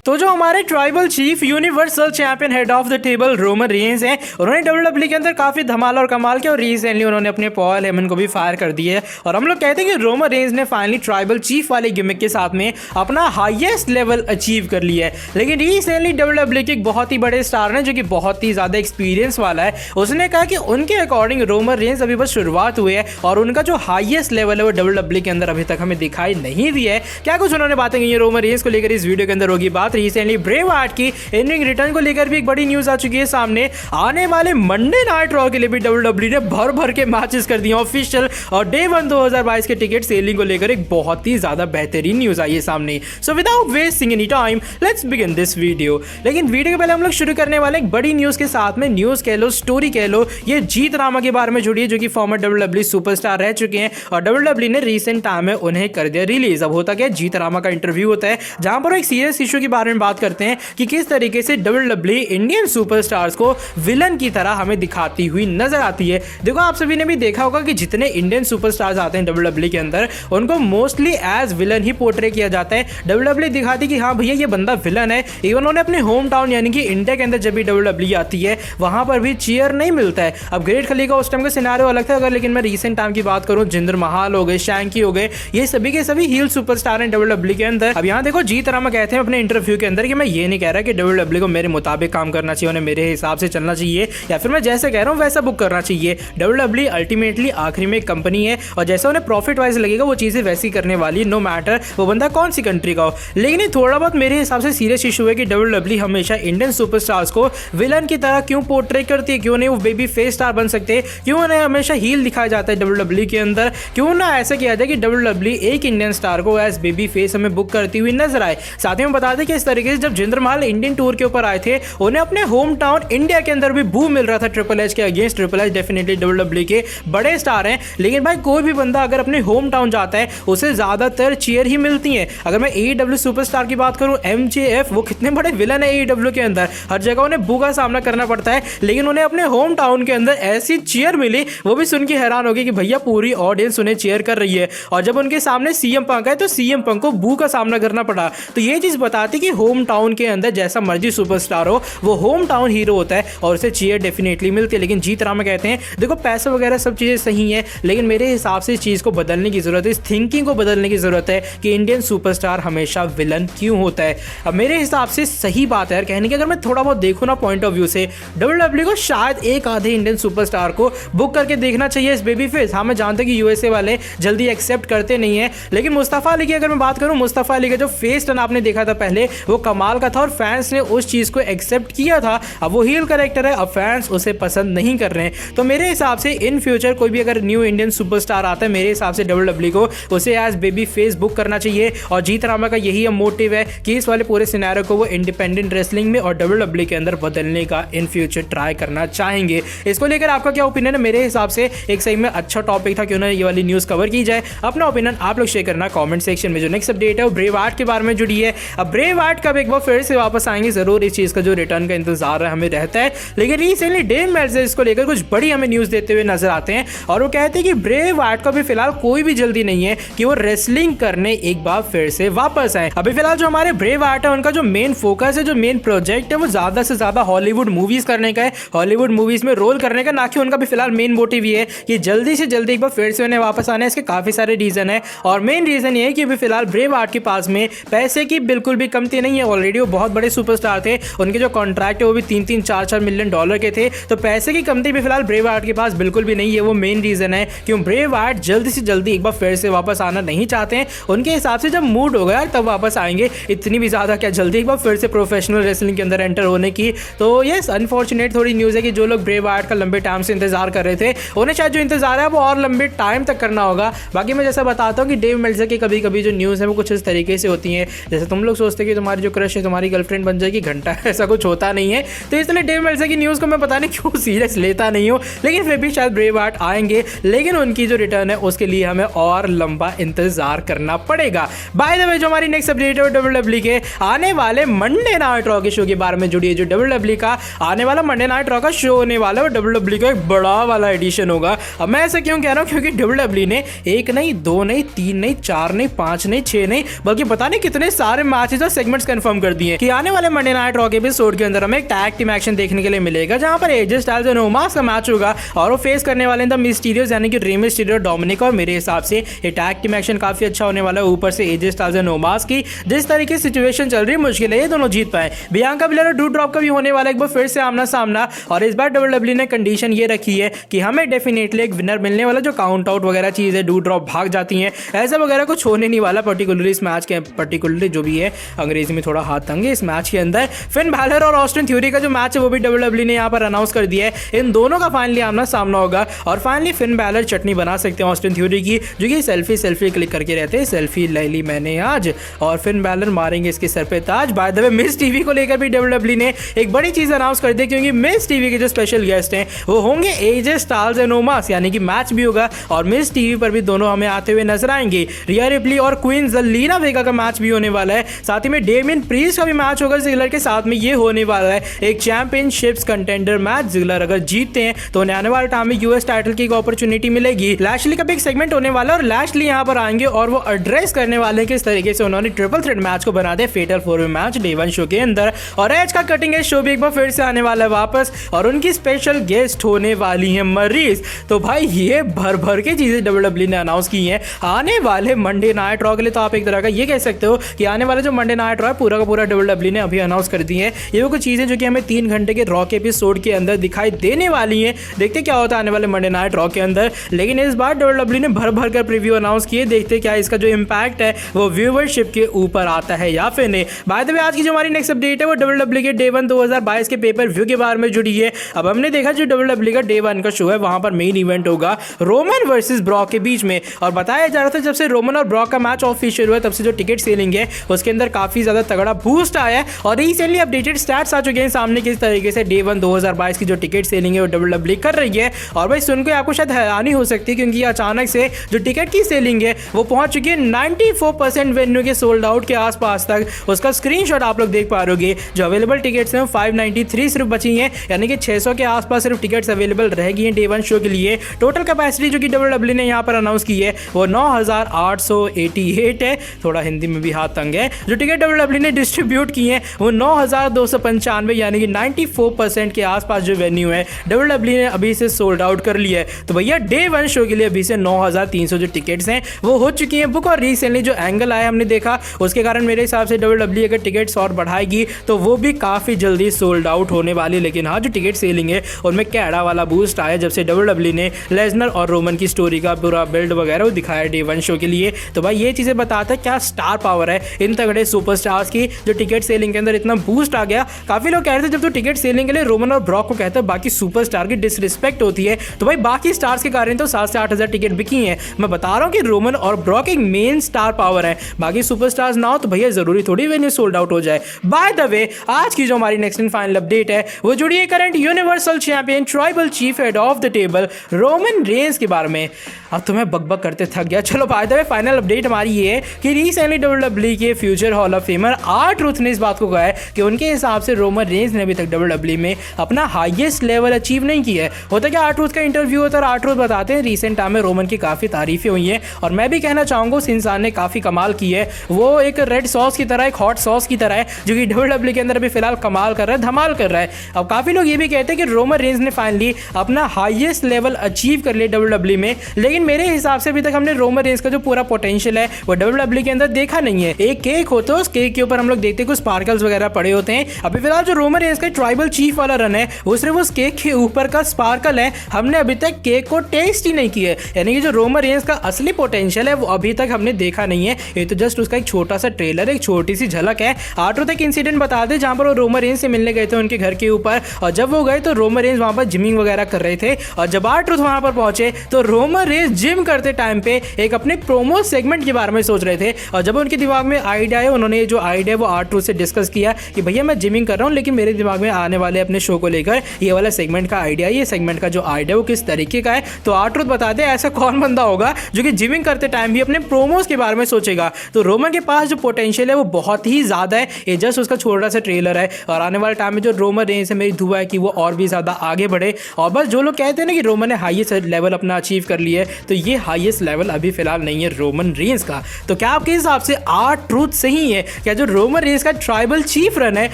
तो जो हमारे tribal chief universal champion head of the table Roman Reigns हैं, उन्होंने डब्ल्यूडब्ल्यूई के अंदर काफी धमाल और कमाल किया और रिसेंटली उन्होंने अपने पॉल हेमन को भी फायर कर दिया है। और हम लोग कहते हैं कि रोमन रेंज ने फाइनली ट्राइबल चीफ वाले गिमिक के साथ में अपना हाईएस्ट लेवल अचीव कर लिया है। लेकिन रिसेंटली डब्ल्यूडब्ल्यूई के एक बहुत ही बड़े स्टार ने जो कि बहुत ही ज्यादा एक्सपीरियंस वाला है, उसने कहा कि उनके अकॉर्डिंग रोमन रेंज अभी बस शुरुआत हुई है और उनका जो हाईएस्ट लेवल है वो डब्ल्यूडब्ल्यूई के अंदर अभी तक हमें दिखाई नहीं दिया है। क्या कुछ उन्होंने बातें की रोमन रेंज को लेकर इस वीडियो के अंदर होगी बात। रिसेंटली ब्रे वाइट की इन-रिंग रिटर्न को लेकर भी एक बड़ी न्यूज आ चुकी है सामने। आने वाले मंडे नाइट रॉ के लिए भी डब्ल्यूडब्ल्यूई ने भर भर के मैचेस कर दिए ऑफिशियल और डे 1 2022 के टिकट सेलिंग को लेकर एक बहुत ही ज्यादा बेहतरीन न्यूज आई है सामने। So without wasting any time let's begin this video. लेकिन वीडियो के पहले हम लोग शुरू करने वाले एक बड़ी न्यूज के साथ में। न्यूज कह लो, स्टोरी कह लो, ये जीत रामा के बारे में जुड़ी है जो कि फॉर्मर डब्ल्यूडब्ल्यूई सुपरस्टार रह चुके हैं और डब्ल्यूडब्ल्यूई ने रिसेंट टाइम में उन्हें कर दिया रिलीज। अब होता क्या, जीत रामा का इंटरव्यू होता है जहां पर एक सीरियस इशू के बारे में बात करते हैं कि किस तरीके से डब्ल्यूडब्ल्यूई इंडियन सुपरस्टार्स को विलन की तरह हमें दिखाती हुई नजर आती है। देखो, आप सभी ने भी देखा होगा कि जितने इंडियन सुपरस्टार्स आते हैं डब्ल्यूडब्ल्यूई के अंदर उनको मोस्टली एज विलन ही पोर्ट्रे किया जाता है। डब्ल्यूडब्ल्यूई दिखाती कि हाँ भैया ये बंदा विलन है। इवन उन्होंने अपने होम टाउन यानी कि इंडिया के अंदर जब भी डब्ल्यूडब्ल्यूई आती है वहां पर भी चीयर नहीं मिलता है। अब ग्रेट खली का उस टाइम का सिनेरियो अलग था, अगर लेकिन मैं रीसेंट टाइम की बात करूं, जिंदर महाल हो गए, शैंकी हो गए, ये सभी के सभी हील सुपरस्टार हैं डब्ल्यूडब्ल्यूई के अंदर। अब यहाँ देखो, जीत रामा कहते हैं अपने इंटरव्यू के अंदर कि मैं ये नहीं कह रहा कि डब्ल्यूडब्ल्यूई को मेरे मुताबिक काम करना चाहिए, उन्हें मेरे हिसाब से चलना चाहिए या फिर मैं जैसे कह रहा हूँ वैसा बुक करना चाहिए। डब्ल्यूडब्ल्यूई अल्टीमेटली आखिरी में एक कंपनी है और जैसा उन्हें प्रॉफिट वाइज लगेगा वो चीजें वैसी करने वाली, नो मैटर वो बंदा कौन सी कंट्री का हो। लेकिन ये थोड़ा बहुत मेरे हिसाब से सीरियस इशू है कि डब्ल्यूडब्ल्यूई हमेशा इंडियन सुपरस्टार्स को विलन की तरह क्यों पोर्ट्रे करती है। क्यों नहीं वो बेबी फेस स्टार बन सकते, क्यों उन्हें हमेशा हील दिखाया जाता है डब्ल्यूडब्ल्यूई के अंदर। क्यों ना ऐसा किया जाए कि डब्ल्यूडब्ल्यूई एक इंडियन स्टार को एज बेबी फेस हमें बुक करती हुई नजर आए। साथ ही में बता दें कि इस तरीके से जब जिंदर महल इंडियन टूर के ऊपर आए थे उन्हें अपने होम टाउन इंडिया के अंदर भी बू मिल रहा था ट्रिपल एच के against. Triple H definitely WWE के बड़े स्टार हैं, लेकिन भाई कोई भी बंदा अगर अपने होम टाउन जाता है उसे ज्यादातर चीयर ही मिलती है। अगर मैं एईडब्ल्यू सुपरस्टार की बात करूं, एमजेएफ, वो कितने बड़े विलन है एईडब्ल्यू के अंदर, हर जगह उन्हें बू का सामना करना पड़ता है, लेकिन उन्हें अपने होम टाउन के अंदर ऐसी चीयर मिली, वो भी सुन के हैरान हो गई कि भैया पूरी ऑडियंस उन्हें चीयर कर रही है। और जब उनके सामने सीएम पंक है तो सीएम पंक को बू का सामना करना पड़ा। तो ये चीज बताती कि होम टाउन के अंदर जैसा मर्जी सुपरस्टार हो वो होम टाउन हीरो होता है और उसे चीयर डेफिनेटली मिलती है। लेकिन जीत रामा कहते हैं देखो पैसा वगैरह सब चीजें सही है, लेकिन मेरे हिसाब से इस चीज को बदलने की जरूरत है, इस थिंकिंग को बदलने की जरूरत है कि इंडियन सुपरस्टार हमेशा विलन क्यों होता है। अब मेरे हिसाब से सही बात है यार कहने की, अगर मैं थोड़ा बहुत देखूं ना पॉइंट ऑफ व्यू से, डब्ल्यूडब्ल्यूई को शायद एक आधे इंडियन सुपरस्टार को बुक करके देखना चाहिए इस बेबी फेस। हाँ मैं जानता हूं कि यूएसए वाले जल्दी एक्सेप्ट करते नहीं है, लेकिन मुस्तफा अली की अगर मैं बात करूं, मुस्तफा अली का जो फेस टर्न आपने देखा था पहले वो कमाल का था और फैंस ने उस चीज को एक्सेप्ट किया था। अब वो हील कैरेक्टर है, अब फैंस उसे पसंद नहीं कर रहे हैं। तो मेरे हिसाब से इन फ्यूचर कोई भी अगर न्यू इंडियन सुपरस्टार आता है, मेरे हिसाब से डब्ल्यूडब्ल्यूई को उसे एज बेबी फेस बुक करना चाहिए। और जीत रामा का यही मोटिव है कि इस वाले पूरे सिनेरियो को वो इंडिपेंडेंट रेसलिंग में और डब्ल्यूडब्ल्यूई के अंदर बदलने का इन फ्यूचर ट्राई करना चाहेंगे। इसको लेकर आपका क्या ओपिनियन है? मेरे हिसाब से एक सही में अच्छा टॉपिक था, क्यों ना ये वाली न्यूज कवर की जाए। अपना ओपिनियन आप लोग शेयर करना कमेंट सेक्शन में। जो नेक्स्ट अपडेट है वो ब्रे वाइट के बारे में जुड़ी है। अब ब्रे वाइट कब एक बार फिर से वापस आएंगे, जरूर इस चीज का जो रिटर्न का इंतजार हमें रहता है। लेकिन रिसेंटली डेन मेल्जर इसको लेकर कुछ बड़ी हमें न्यूज देते हुए नजर आते हैं और वो कहते हैं कि ब्रे वाइट को भी फिलहाल कोई भी जल्दी नहीं है कि वो रेसलिंग करने एक बार फिर से वापस आए। अभी फिलहाल जो हमारे ब्रे वाइट है उनका जो मेन फोकस है, जो मेन प्रोजेक्ट है वो ज्यादा से ज्यादा हॉलीवुड मूवीज करने का है, हॉलीवुड मूवीज में रोल करने का, ना कि उनका भी फिलहाल मेन मोटिव ये है कि जल्दी से जल्दी एक बार फिर से उन्हें वापस आना है। इसके काफी सारे रीजन है और मेन रीजन ये है कि अभी फिलहाल ब्रे वाइट के पास में पैसे की बिल्कुल भी कमती नहीं है। ऑलरेडी वो बहुत बड़े सुपरस्टार थे, उनके जो कॉन्ट्रैक्ट है वो भी 3-3, 4-4 मिलियन डॉलर के थे, तो पैसे की कमती भी फिलहाल ब्रे वाइट के पास बिल्कुल भी नहीं है। वो मेन रीजन है क्यों ब्रे वाइट जल्दी से जल्दी एक बार फिर से वापस आना नहीं चाहते हैं। उनके हिसाब से जब मूड हो गया तब वापस आएंगे, इतनी भी ज्यादा क्या जल्दी एक बार फिर से प्रोफेशनल रेसलिंग के अंदर एंटर होने की। तो ये अनफॉर्चुनेट थोड़ी न्यूज है कि जो लोग ब्रे वाइट का लंबे टाइम से इंतजार कर रहे थे उन्हें शायद जो इंतजार है वो और लंबे टाइम तक करना होगा। बाकी मैं जैसा बताता हूँ कि डेव मेल्जर की कभी कभी जो न्यूज है वो कुछ इस तरीके से होती है, जैसे तुम लोग सोचते कि तुम्हारी जो क्रश है तुम्हारी गर्लफ्रेंड बन जाएगी, घंटा ऐसा कुछ होता नहीं है। तो इसलिए डेव मेल्जर की न्यूज को मैं पता नहीं क्यों सीरियस लेता नहीं हूँ, लेकिन फिर भी शायद ब्रे वाइट आएंगे, लेकिन उनकी जो रिटर्न है उसके लिए हमें और लंबा इंतजार करना पड़ेगा। बाय द वे जो हमारी नेक्स्ट अपडेट है डब्ल्यूडब्ल्यूई के आने वाले मंडे नाइट रॉ के शो के बारे में जुड़ी है। जो डब्ल्यूडब्ल्यूई का आने वाला मंडे नाइट रॉ का शो होने वाला है वो डब्ल्यूडब्ल्यूई का एक बड़ा वाला एडिशन होगा। अब मैं ऐसा क्यों कह रहा हूँ, क्योंकि डब्ल्यूडब्ल्यूई ने एक नहीं, दो नहीं, तीन नहीं, चार नहीं, पांच नहीं, छह नहीं, बल्कि पता नहीं कितने सारे मैचेस और सेगमेंट्स कंफर्म कर दिए कि आने वाले मंडे नाइट रॉ के एपिसोड के अंदर हमें एक टैग टीम एक्शन देखने के लिए मिलेगा, जहां पर एजे स्टाइल्स और ओमास का मैच होगा और वो फेस करने वाले द मिस्टीरियस यानी कि रे मिस्टीरियो, डोमिनिक। और मेरे हिसाब से ये टैग टीम एक्शन काफी अच्छा होने वाला है। ऊपर से एजे स्टाइल्स और ओमास की जिस तरीके से सिचुएशन चल रही है, मुश्किल है ये दोनों जीत पाए। बियांका बिलेर और डूड ड्रॉप का भी होने वाला एक बार फिर से आमना सामना, और इस बार डब्ल्यूडब्ल्यूई ने कंडीशन ये रखी है कि हमें डेफिनेटली एक विनर मिलने वाला। जो काउंट आउट वगैरह चीज है, डूड ड्रॉप भाग जाती है, ऐसा वगैरह कुछ होने नहीं वाला। पर्टिकुलरली इस मैच के पर्टिकुलरली जो भी है, अंग्रेजी में थोड़ा हाथ तंग है इस मैच के अंदर। फिन बैलर और ऑस्टिन थ्योरी का जो मैच है वो भी डब्ल्यूडब्ल्यूई ने यहाँ पर अनाउंस कर दिया है। इन दोनों का फाइनली आमना सामना होगा और फाइनली फिन बैलर चटनी बना सकते हैं ऑस्टिन थ्योरी की, जो कि सेल्फी क्लिक करके रहते हैं, सेल्फी ले ली मैंने आज, और फिन बैलर मारेंगे इसके सर पे ताज। By the way miss TV को लेकर भी डब्ल्यूडब्ल्यूई ने एक बड़ी चीज अनाउंस कर दी, क्योंकि मिस टीवी के जो स्पेशल गेस्ट हैं वो होंगे एजे स्टाइल्स एंड ओमास, यानी कि मैच भी होगा और मिस टीवी पर भी दोनों हमें आते हुए नजर आएंगे। रिया रिप्ली और क्वीन ज़ेलेना वेगा का मैच भी होने वाला है। साथ ही में डेमियन प्रीस्ट का भी मैच होगा जिगलर के साथ में। ये होने वाला है एक चैंपियनशिप्स कंटेंडर मैच। जिगलर अगर जीतते हैं तो उन्हें आने वाले टाइम में यूएस टाइटल की एक अपॉर्चुनिटी मिलेगी। लैशली का भी एक सेगमेंट होने वाला है और लैशली यहाँ पर आएंगे और वो एड्रेस करने वाले किस तरीके से उन्होंने ट्रिपल थ्रेट मैच को बना दिया फेटल 4-वे मैच डे 1 शो के अंदर। और एज का कटिंग एज शो भी एक बार फिर से आने वाला है वापस, और उनकी स्पेशल गेस्ट होने वाली है मरीज। तो भाई ये भर भर के चीजें डब्ल्यूडब्ल्यूई ने अनाउंस की हैं आने वाले मंडे नाइट रॉ के लिए। तो आप एक तरह का ये कह सकते हो कि आने वाले जो मंडे नाइट रॉ है पूरा का पूरा डब्ल्यूडब्ल्यूई ने अभी अनाउंस कर दी है। ये वो कुछ चीजें जो कि हमें 3 घंटे के रॉ के एपिसोड के अंदर दिखाई देने वाली हैं। देखते क्या होता है आने वाले मंडे नाइट रॉ के अंदर। लेकिन इस बार डब्ल्यूडब्ल्यूई ने भर भर कर प्रीव्यू अनाउंस किए, देखते क्या इसका जो इम्पैक्ट है वो व्यूअरशिप के ऊपर आता है या फिर नहीं। बाय द वे आज की जो हमारी नेक्स्ट अपडेट है वो डब्ल्यूडब्ल्यूई के डे 1 2022 के पेपर व्यू के बारे में जुड़ी है। अब हमने देखा जो डब्ल्यूडब्ल्यूई का डे 1 का शो है वहां पर मेन इवेंट होगा रोमन वर्सेस ब्रॉक के बीच में, और बताया जा रहा था जब से रोमन और ब्रॉक का मैच ऑफिशियल हुआ तब से जो टिकट सेलिंग है उसके अंदर काफी ज्यादा तगड़ा बूस्ट आया है। और रिसेंटली अपडेटेड स्टैट्स आ चुके हैं सामने किस तरीके से डे 1 2022 की जो टिकट सेलिंग है वो डब्ल्यूडब्ल्यूई कर रही है। और भाई सुनकर आपको शायद हैरानी हो सकती है, क्योंकि अचानक से जो टिकट की सेलिंग है वो पहुंच चुकी है 94% वेन्यू के सोल्ड आउट के आसपास तक। उसका स्क्रीनशॉट आप लोग देख पा रहे होगे। जो अवेलेबल टिकट्स हैं 593 सिर्फ बची हैं, यानी कि 600 के आसपास सिर्फ टिकट्स अवेलेबल रह गई हैं डे 1 शो के लिए। टोटल कैपेसिटी जो कि डब्ल्यूडब्ल्यूई ने यहाँ पर अनाउंस की है वो 9888 है। थोड़ा हिंदी में भी हाथ तंग है। जो टिकट डब्ल्यूडब्ल्यूई ने डिस्ट्रीब्यूट की है वो 9295, यानी कि 94% के आसपास जो वेन्यू है डब्ल्यूडब्ल्यूई ने अभी से सोल्ड आउट कर लिया है। तो भैया डे 1 शो के लिए अभी से 9300 जो टिकट्स हैं वो हो चुकी हैं बुक। और रिसेंटली जो एंगल आया हमने देखा उसके कारण मेरे हिसाब से डब्ल्यूडब्ल्यूई अगर टिकट्स और बढ़ाएगी तो वो भी काफी जल्दी सोल्ड आउट होने वाली। लेकिन हाँ, जो टिकट सेलिंग है उनमें कैड़ा वाला बूस्ट आया जब से डब्ल्यूडब्ल्यूई ने लेसनर और रोमन की स्टोरी का पूरा बिल्ड वगैरह वो दिखाया डे 1 शो के लिए। तो भाई ये चीजें बताता है क्या स्टार पावर है इन तगड़े सुपरस्टार्स की, जो टिकट सेलिंग के अंदर इतना बूस्ट आ गया। काफी लोग कह रहे थे जब तो टिकट सेलिंग के लिए रोमन और ब्रॉक को कहते हैं बाकी सुपरस्टार की डिसरिस्पेक्ट होती है, तो भाई बाकी स्टार्स के कारण तो 7 से 8 हजार टिकट बिकी हैं। मैं बता रहा हूँ कि रोमन और ब्रॉक एक मेन स्टार पावर है, बाकी सुपरस्टार्स ना हो तो भैया जरूरी थोड़ी वेन्यू सोल्ड आउट हो जाए। बाय द वे आज की जो हमारी नेक्स्ट एंड फाइनल अपडेट है वो जुड़ी है current universal champion tribal chief head of the table Roman Reigns के बारे में। अब तो मैं बकबक करते थक गया। चलो bye the way final update हमारी ये है कि रिसेंटली डब्ल्यूडब्ल्यूई के future hall of famer R-Truth ने इस बात को कहा है कि उनके हिसाब से रोमन रेंस ने अभी तक डब्ल्यूडब्ल्यूई में अपना हाईएस्ट लेवल अचीव नहीं किया है। होता क्या R-Truth का इंटरव्यू होता है और R-Truth बताते हैं रिसेंट टाइम में रोमन की काफी तारीफें हुई हैं, और मैं भी कहना चाहूंगा उस इंसान ने काफी कमाल की है। वो एक रेड सॉस की तरह, एक हॉट सॉस की तरह है जो कि डब्ल्यूडब्ल्यूई के अंदर अभी फिलहाल कमाल कर रहा है, धमाल कर रहा है। अब काफी लोग ये भी कहते हैं कि रोमन रेंस ने फाइनली अपना हाईएस्ट लेवल अचीव कर लिया डब्ल्यूडब्ल्यूई में, लेकिन मेरे हिसाब से अभी तक हमने रोमन रेंस का जो पूरा पोटेंशियल है वो डब्ल्यूडब्ल्यूई के अंदर देखा नहीं है। एक केक होता है, उस केक के ऊपर हम लोग देखते हैं कुछ स्पार्कल्स वगैरह पड़े होते हैं। अभी फिलहाल जो रोमन रेंस का ट्राइबल चीफ वाला रन है वो सिर्फ उस केक के ऊपर का स्पार्कल है, हमने अभी तक केक को टेस्ट ही नहीं किया है। यानी कि जो रोमन रेंस का असली पोटेंशियल है वो अभी तक हमने देखा नहीं है। ये तो जस्ट उसका एक छोटा सा ट्रेलर, एक छोटी सी झलक है। R-Truth एक इंसिडेंट बता दे जहां पर वो रोमन रेंस से मिलने गए थे उनके घर के ऊपर, और जब वो गए तो रोमन रेंस वहां पर जिमिंग वगैरह कर रहे थे, और जब R-Truth वहां पर पहुंचे तो रोमन रेंस जिम करते टाइम पे एक अपने प्रोमो सेगमेंट के बारे में सोच रहे थे। और जब उनके दिमाग में आइडिया है, उन्होंने जो आइडिया वो R-Truth से डिस्कस किया कि भैया मैं जिमिंग कर रहा हूँ लेकिन मेरे दिमाग में आने वाले अपने शो को लेकर ये वाला सेगमेंट का आइडिया, ये सेगमेंट का जो आइडिया वो किस तरीके का है। तो R-Truth बताते हैं ऐसा कौन बंदा होगा जो कि जिमिंग करते टाइम भी अपने प्रोमोस के बारे में सोचेगा। तो रोमन के पास जो पोटेंशियल है वो बहुत ही ज्यादा है, ये जस्ट उसका छोटा सा ट्रेलर है। और आने वाले टाइम में जो रोमन रेंस है मेरी दुआ है कि वो और भी ज्यादा आगे बढ़े। और बस जो लोग कहते हैं ना कि रोमन ने हाईएस्ट लेवल अपना अचीव कर लिया है, तो ये हाईएस्ट लेवल अभी फिलहाल नहीं है रोमन रेंस का। तो क्या आपके हिसाब से R-Truth सही है क्या जो रोमन रेंस का ट्राइबल चीफ रन है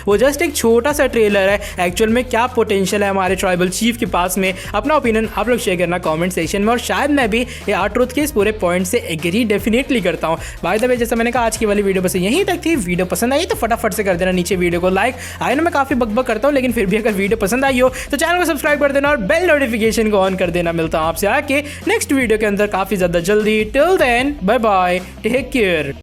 वो जस्ट एक छोटा सा ट्रेलर है, एक्चुअल में क्या पोटेंशियल है हमारे ट्राइबल चीफ के पास में। अपना ओपिनियन आप लोग शेयर करना कमेंट सेक्शन में, और शायद मैं भी ये आर्ट्रूथ के इस पूरे पॉइंट से एग्री डेफिनेटली करता हूँ। बाय द वे, जैसा मैंने कहा आज की वाली वीडियो बस यहीं तक थी। वीडियो पसंद आई तो फटाफट से कर देना नीचे वीडियो को लाइक। आई नो मैं काफी बकबक करता हूँ, लेकिन फिर भी अगर वीडियो पसंद आई हो तो चैनल को सब्सक्राइब कर देना और बेल नोटिफिकेशन को ऑन कर देना। मिलता हूँ आपसे आके नेक्स्ट वीडियो के अंदर काफी ज्यादा जल्दी। Till then bye bye, take care.